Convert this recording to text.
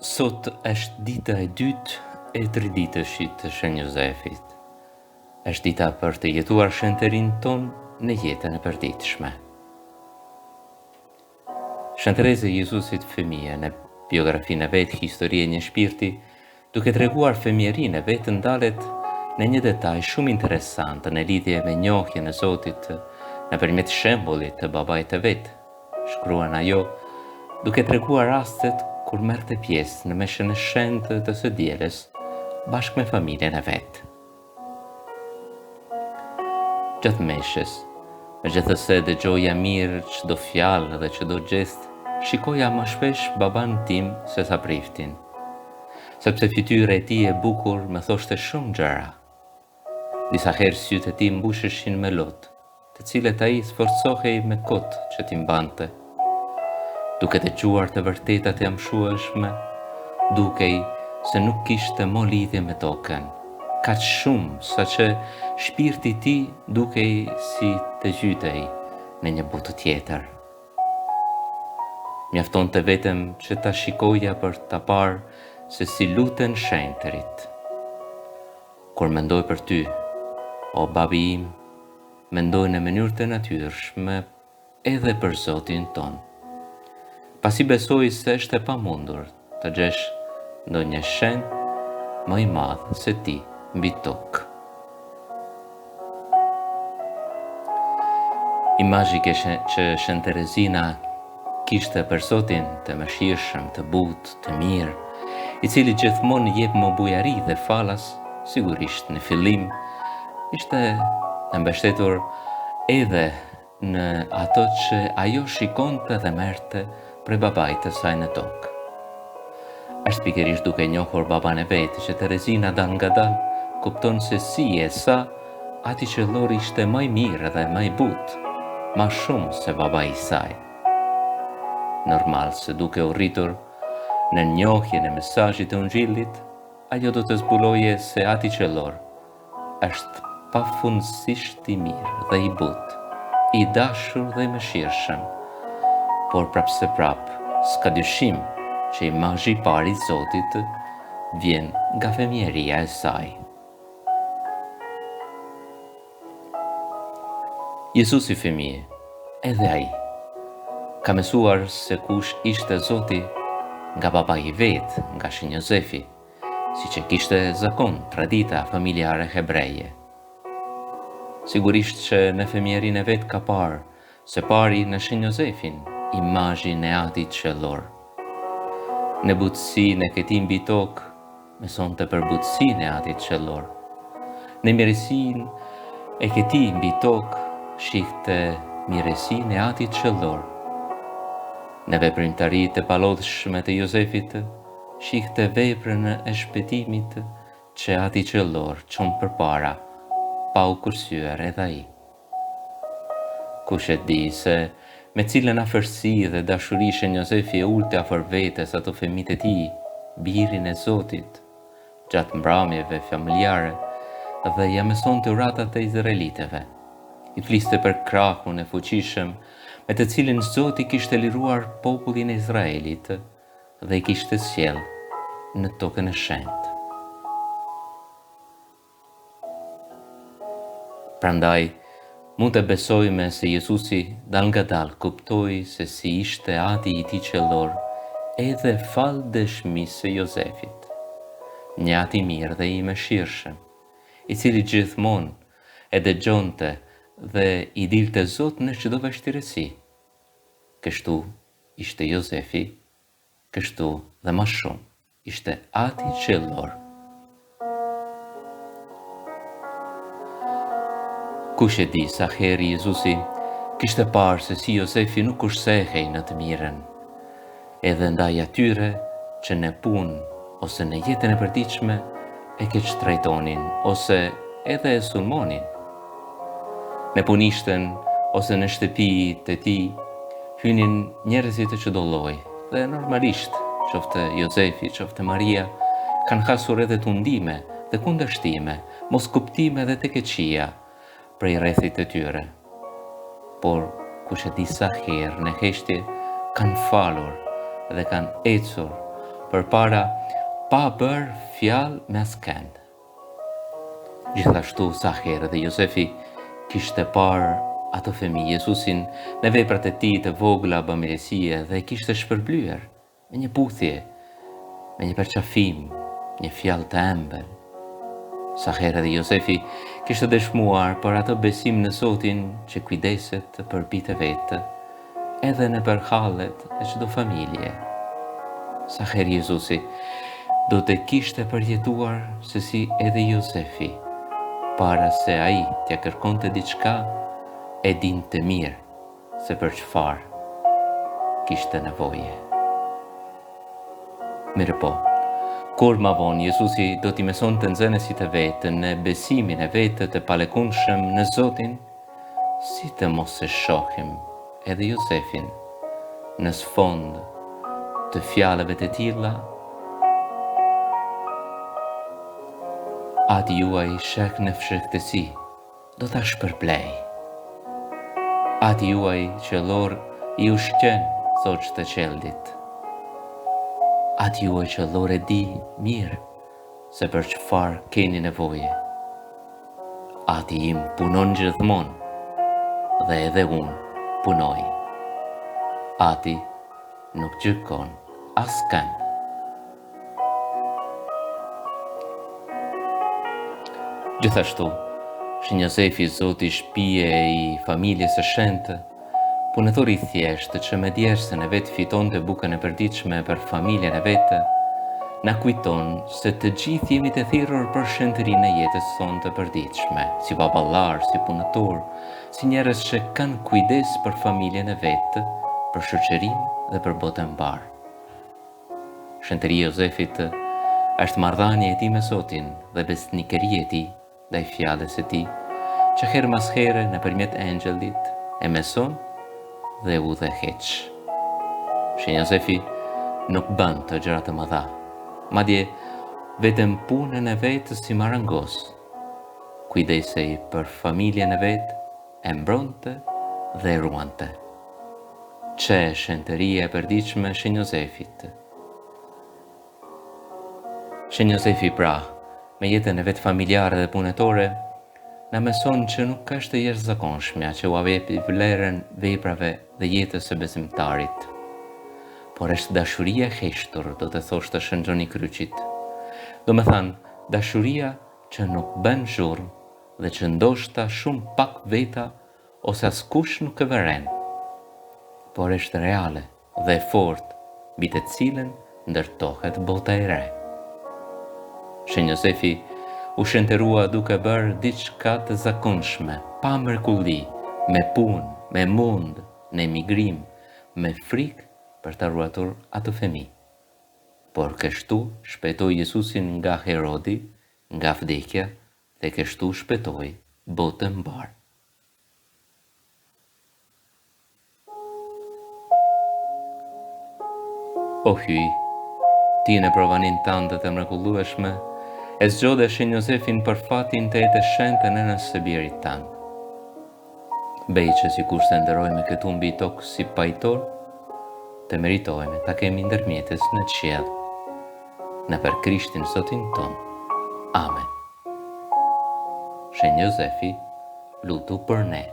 Sot është dita e dytë e triditëshit të Shën Jozefit. Është dita për të jetuar shënterin ton në jetën e përditshme. Shëntereza e Jezusit fëmije në biografinë e vetë Historie një shpirti, duke treguar fëmijërinë e vetë ndalet në një detaj shumë interesant në lidhje me njohjen e Zotit nëpërmjet shembullit të babait të vet. Shkruan ajo duke treguar rastet kur merrte pjesë në meshën e shenjtë të së dielës bashkë me familjen e vet. Gjatë meshës, megjithëse dëgjoja mirë çdo fjalë dhe çdo gjest, shikoja më shpesh baban tim se sa priftin, sepse fytyra e tij e bukur më thoshte shumë gjëra. Disa herë sytë e tij mbusheshin me lotë, të cilet ai sforcohej me kot që t'i mbante. Duke dëgjuar të vërtetat e amshueshme, dukej se nuk kishte mo lidhje me tokën, kaq shumë sa që shpirti i tij dukej si të gjytej në një botë tjetër. Mjaftonte vetëm që ta shikoja për ta parë se si luten shenjtërit. Kur mendoj për ty, o babi im, mendoj në mënyrë të natyrshme edhe për Zotin ton. Pasi besoj se është e pamundur të gjesh ndonjë shenjë më i madh se ti mbi tokë. Imazhi që Shën Terezina kishte për Zotin të mëshirshëm, të butë, të mirë, i cili gjithmonë jep më bujari dhe falas, sigurisht në fillim, ishte e mbështetur edhe në ato që ajo shikonte dhe merrte prej babait të saj në tokë. Është pikërisht duke njohur baban e vetë që Terezina dal nga dal kupton se si e sa ati qellor ishte më i mirë dhe më i butë, më shumë se babai i saj. Normal se duke u rritur në njohjen e mesazhit të Ungjillit, ajo do të zbuloje se ati qellor është pafundësisht i mirë dhe i butë, i dashur dhe i mëshirshëm, por prapse s'ka dyshim që imazhi i parë i Zotit vjen nga fëmijëria e saj. Jezusi fëmijë, edhe ai, ka mësuar se kush ishte Zoti nga babai i vet, nga Shën Jozefi, siç e kishte zakon tradita familjare hebreje. Sigurisht që në fëmijërinë e vet ka parë se pari në Shën Jozefin imazhin e atit qellor. Në butësinë e këtij mbi tokë, mësonte për butësinë e atit qellor. Në mirësinë e këtij mbi tokë, shihte mirësinë e atit qellor. Në veprimtaritë e palodhshme të Jozefit, shihte veprën e shpëtimit që ati qellor çon përpara, pa u kursyer edhe ai. Kush e di se me cilën afërsi dhe dashuri Shën Jozefi e ulte afër vetes ato fëmijët e tij, birin e Zotit, gjatë mbramjeve familjare dhe ja mësonte uratat e izraelitëve. I fliste për krahun e fuqishëm me të cilin Zoti kishte liruar popullin e Izraelit dhe i kishte sjell në tokën e shenjtë. Prandaj, mund të besojme se Jezusi dal nga dal kuptoi se si ishte ati i tij qellor edhe fal dëshmisë së Jozefit, një ati mirë dhe i mëshirshëm, i cili gjithmonë e dëgjonte dhe i dilte Zot në çdo vështirësi. Kështu ishte Jozefi, kështu dhe më shumë ishte ati qellor. Kush e di sa herë Jezusi kishte parë se si Jozefi nuk kursehej në të mirën, edhe ndaj atyre që në punë ose në jetën e përditshme e keq trajtonin ose edhe e sulmonin. Në punishten ose në shtëpitë e tij hynin njerëzit të çdo lloji dhe normalisht, qoftë Jozefi, qoftë Maria, kanë hasur edhe tundime dhe kundërshtime, moskuptime dhe të keqia prej rrethit të tyre. Por kush e di sa herë në heshtje kanë falur dhe kanë ecur përpara pa bërë fjalë me askën. Gjithashtu sa herë dhe Josefi kishte parë ato fëmijë Jezusin në veprat e tij të vogla bamirësie dhe kishte shpërblyer me një puthje, me një përqafim, një fjalë të ëmbël. Sa herë dhe Josefi kishte dëshmuar për atë besim në Zotin që kujdeset për bitë vetë, edhe në për hallet e çdo familje. Sa herë Jezusi do të kishte përjetuar se si edhe Josefi, para se ai t'ja kërkonte diçka, e dinte mirë se për çfarë kishte nevojë. Mirë po, kur ma vonë Jezusi do t'i mësonte nxënësit e vetë në besimin e vetë të palekundshëm në Zotin, si të mos e shohim edhe Josefin në sfond të fjalëve të tilla, atë juaj shek në fshehtësi do ta shpërblej. Atë juaj qellor i ushqen, thotë të qeldit. Atë juaj qellor e di mirë se për çfarë keni nevojë. Ati im punon gjithmonë dhe edhe unë punoj. Ati nuk gjykon askën. Gjithashtu, Shën Josefi, Zoti shpije i familjes së shenjtë, punëtori i thjeshtë që me djersën e vetë fitonte bukën e përditshme për familjen e vetë, na kujton se të gjithë jemi të thirrur për shenjtërinë e jetës sonë të përditshme, si baballar, si punëtor, si njerëz që kanë kujdes për familjen e vetë, për shoqërinë dhe për botën mbar. Shenjtëria e Josefit është marrëdhënia e tij me Zotin dhe besnikëria e tij ndaj fjalës së tij, që herë mas here nëpërmjet engjëllit e mëson dhe udhëheq. Shën Josefi nuk bën të gjëra të mëdha, madje vetëm punën e vetë si marangos, kujdesej për familjen e vetë, e mbronte dhe e ruante. Çe shenjtëria e përditshme e Shën Josefit. Shën Josefi pra, me jetën e vetë familjare dhe punëtore, na mëson që nuk është e jashtëzakonshmja që u avepi vlerën veprave dhe jetës së besimtarit, por është dashuria e heshtur, do të thoshte Shën Xhoni Kryqit. Do me thanë, dashuria që nuk bën zhurmë dhe që ndoshta shumë pak veta ose askush nuk e vëren, por është reale dhe fort, mbi të cilën ndërtohet bota e re. Shën Josefi u shëntërua duke bërë diçka të zakonshme, pa mrekulli, me punë, me mund, në emigrim, me frikë për të ruajtur atë fëmijë. Por kështu shpëtoi Jezusin nga Herodi, nga vdekja, dhe kështu shpëtoi botën mbar. O hyj, ti në provanin tënde të mrekullueshme, e zgjodhe Shën Josefin për fatin të jetë shenjtë në nënës së birit tanë. Bej që sikur se ndërojme këtu mbi tokë si pajtor, të meritojme ta kemi ndërmjetës në qiell, në për Krishtin Zotin ton. Amen. Shën Josefi lutu për ne.